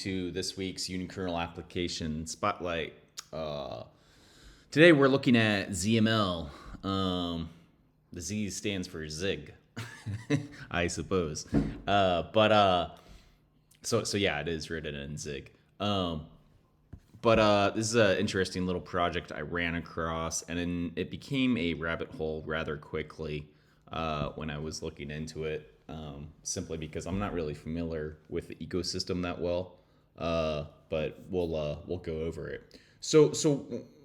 To this week's Unikernel application spotlight. Today we're looking at ZML. The Z stands for Zig, I suppose. So yeah, it is written in Zig. But this is an interesting little project I ran across, and it became a rabbit hole rather quickly when I was looking into it. Simply because I'm not really familiar with the ecosystem that well. But we'll go over it. So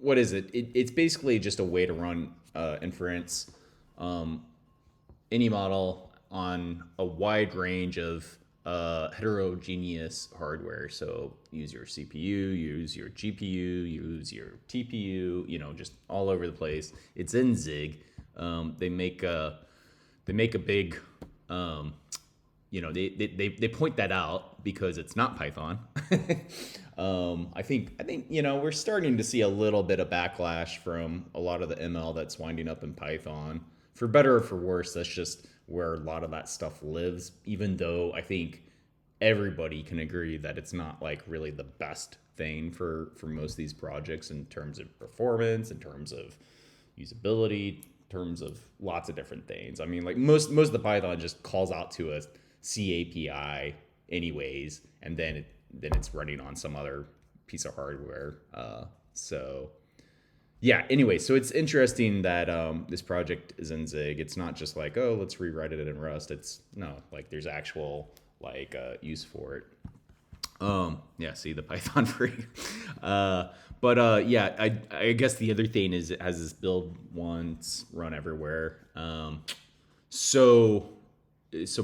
what is it? It's basically just a way to run inference, any model on a wide range of heterogeneous hardware. So use your CPU, use your GPU, use your TPU. Just all over the place. It's in Zig. They make a big they point that out because it's not Python. I think we're starting to see a little bit of backlash from a lot of the ML that's winding up in Python. For better or for worse, that's just where a lot of that stuff lives. Even though I think everybody can agree that it's not like really the best thing for most of these projects in terms of performance, in terms of usability, terms of lots of different things. I mean, like most of the Python just calls out to a C API anyways, and then it's running on some other piece of hardware. So yeah. Anyway, so it's interesting that this project is in Zig. It's not just like, oh, let's rewrite it in Rust. It's no, like there's actual use for it. Yeah, see the Python freak. Yeah, I guess the other thing is it has this build once, run everywhere. So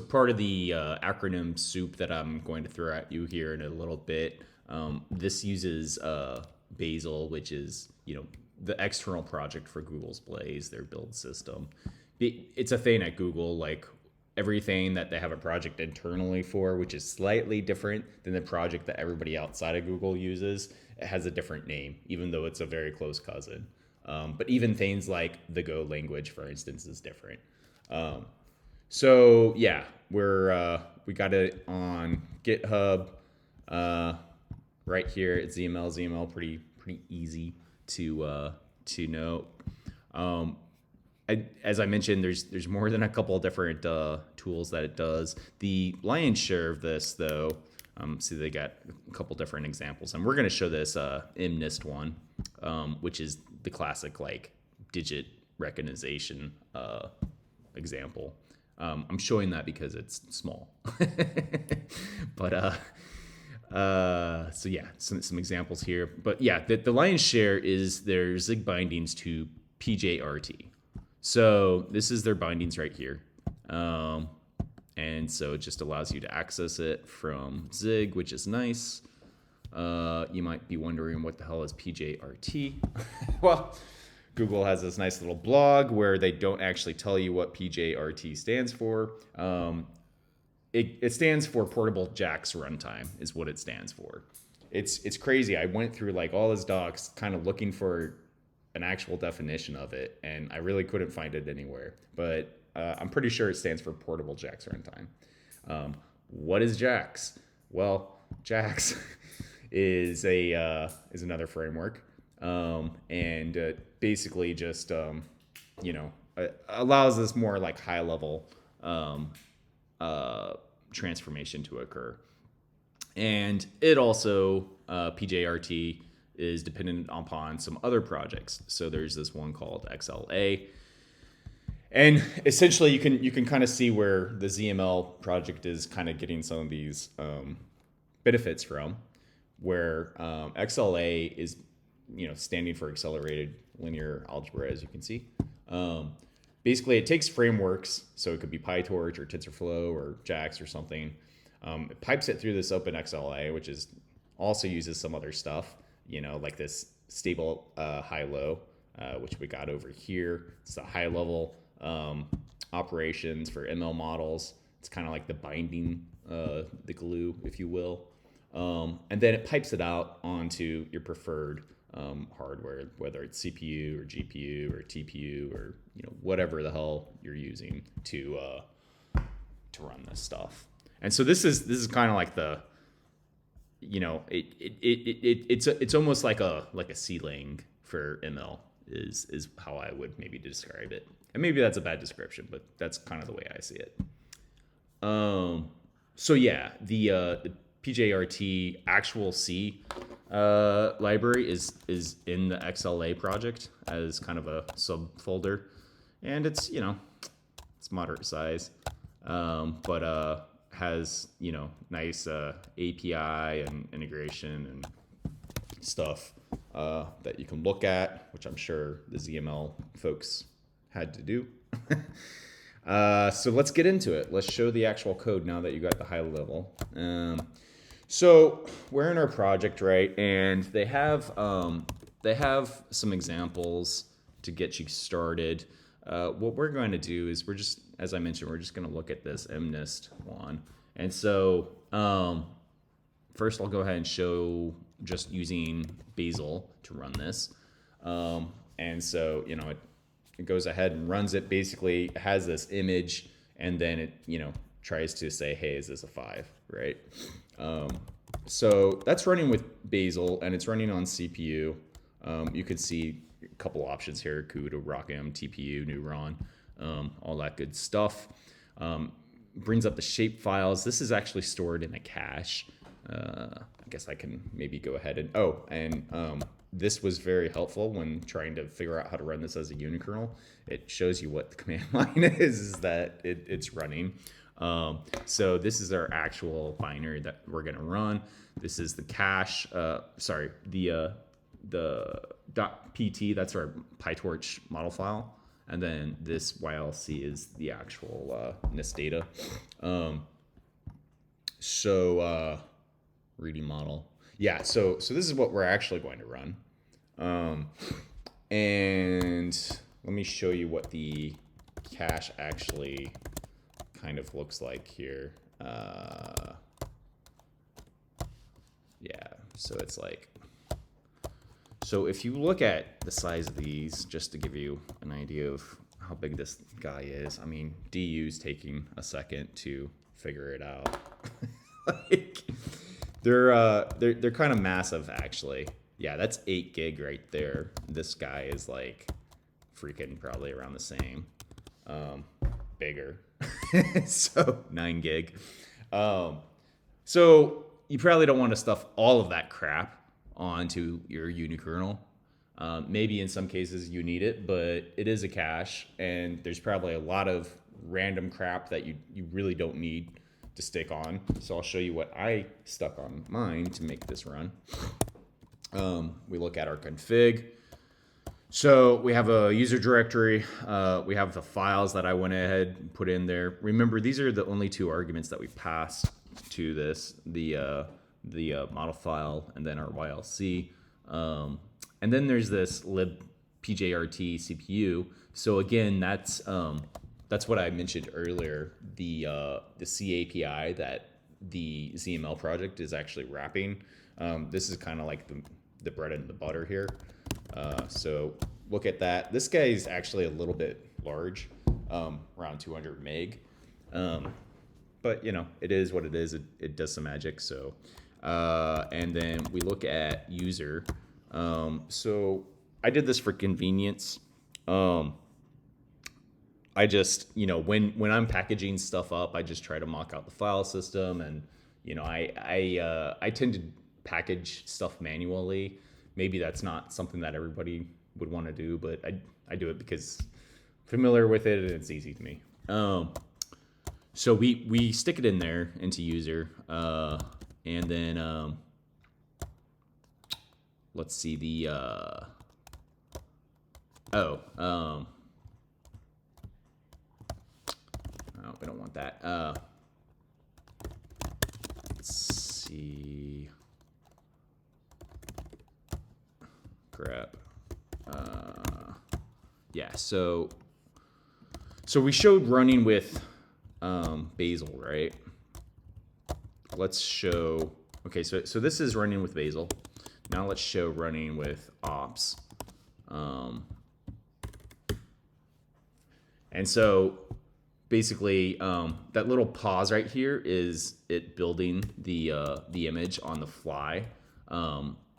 part of the acronym soup that I'm going to throw at you here in a little bit, this uses Bazel, which is the external project for Google's Blaze, their build system. It's a thing at Google, like everything that they have a project internally for, which is slightly different than the project that everybody outside of Google uses. It has a different name, even though it's a very close cousin. But even things like the Go language, for instance, is different. So yeah, we got it on GitHub right here at ZML. Pretty easy to know. As I mentioned, there's more than a couple of different tools that it does. The lion's share of this, though, see they got a couple different examples, and we're going to show this MNIST one, which is the classic like digit recognition example. I'm showing that because it's small, but so yeah, some examples here. But yeah, the lion's share is their Zig bindings to PJRT. So this is their bindings right here. And so it just allows you to access it from Zig, which is nice. You might be wondering what the hell is PJRT? Well, Google has this nice little blog where they don't actually tell you what PJRT stands for. It stands for Portable JAX Runtime is what it stands for. It's crazy. I went through like all his docs kind of looking for an actual definition of it, and I really couldn't find it anywhere. But I'm pretty sure it stands for Portable JAX Runtime. What is JAX? Well, JAX is another framework, and basically just allows this more like high level transformation to occur. And it also PJRT is dependent upon some other projects. So there's this one called XLA. And essentially you can kind of see where the ZML project is kind of getting some of these benefits from, where XLA is standing for accelerated linear algebra, as you can see. Basically it takes frameworks, so it could be PyTorch or TensorFlow or JAX or something. It pipes it through this OpenXLA, which is also uses some other stuff, like this stable high-low, which we got over here. It's the high-level operations for ML models. It's kind of like the binding, the glue, if you will. And then it pipes it out onto your preferred hardware, whether it's CPU or GPU or TPU or whatever the hell you're using to run this stuff. And so this is kind of like the you know, it's almost like a ceiling for ML is how I would maybe describe it. And maybe that's a bad description, but that's kind of the way I see it. So yeah, the PJRT actual C library is in the XLA project as kind of a subfolder, and it's, you know, it's moderate size, but has, you know, nice API and integration and stuff that you can look at, which I'm sure the ZML folks had to do. So let's get into it. Let's show the actual code now that you got the high level. So we're in our project, right? And they have some examples to get you started. What we're going to do is we're just, as I mentioned, we're just going to look at this MNIST one. And so first I'll go ahead and show just using Bazel to run this. And so, you know, it goes ahead and runs it, basically has this image, and then it, you know, tries to say, hey, is this a 5, right? So that's running with Bazel, and it's running on CPU. You could see a couple options here: CUDA, ROCm, TPU, Neuron, all that good stuff. Brings up the shape files. This is actually stored in a cache. I guess I can maybe go ahead and, this was very helpful when trying to figure out how to run this as a unikernel. It shows you what the command line is that it's running. So this is our actual binary that we're going to run. This is the cache, the .pt, that's our PyTorch model file. And then this YLC is the actual NIST data. Reading model. Yeah, so this is what we're actually going to run. And let me show you what the cache actually kind of looks like here. Yeah, so it's like, so if you look at the size of these, just to give you an idea of how big this guy is, I mean, DU's taking a second to figure it out. Like, they're kind of massive, actually. Yeah, that's 8 gig right there. This guy is like freaking probably around the same, bigger. So 9 gig. So you probably don't want to stuff all of that crap onto your unikernel. Maybe in some cases you need it, but it is a cache, and there's probably a lot of random crap that you really don't need to stick on. So I'll show you what I stuck on mine to make this run. We look at our config. So we have a user directory. We have the files that I went ahead and put in there. Remember, these are the only 2 arguments that we passed to this, the model file and then our YLC. And then there's this lib PJRT CPU. So again, that's what I mentioned earlier, the C API that the ZML project is actually wrapping. This is kind of like the bread and the butter here. So look at that. This guy is actually a little bit large, around 200 meg. But you know, it is what it is. It does some magic. So, and then we look at user. So I did this for convenience. I just, you know, when I'm packaging stuff up, I just try to mock out the file system, and you know, I tend to package stuff manually. Maybe that's not something that everybody would want to do, but I do it because I'm familiar with it and it's easy to me. So we stick it in there into user, and then let's see the oh, we don't want that. Let's see. Crap. Yeah, so we showed running with Bazel, right? Let's show, okay, so this is running with Bazel. Now let's show running with ops. And so basically that little pause right here is it building the image on the fly.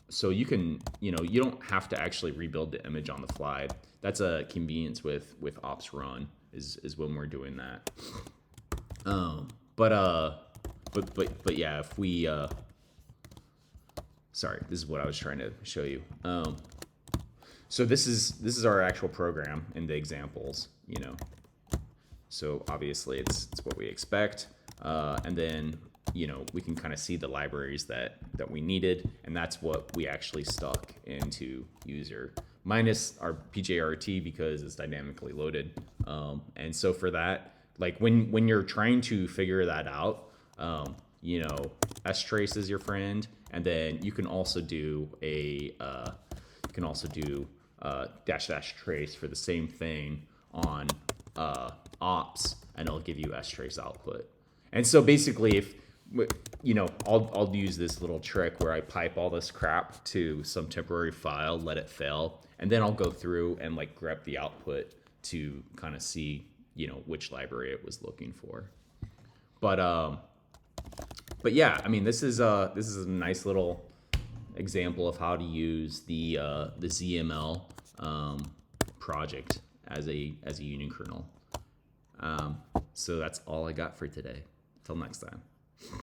So you can, you don't have to actually rebuild the image on the fly. That's a convenience with ops run is when we're doing that. But yeah, if we sorry, this is what I was trying to show you. So this is our actual program in the examples, So obviously it's what we expect, and then we can kind of see the libraries that we needed, and that's what we actually stuck into user, minus our PJRT because it's dynamically loaded. And so for that, like when you're trying to figure that out, strace is your friend, and then you can also do a dash trace for the same thing on ops, and it'll give you strace output. And so basically, if I'll use this little trick where I pipe all this crap to some temporary file, let it fail, and then I'll go through and like grep the output to kind of see which library it was looking for. But yeah, I mean, this is a nice little example of how to use the ZML project as a unikernel. So that's all I got for today. Till next time.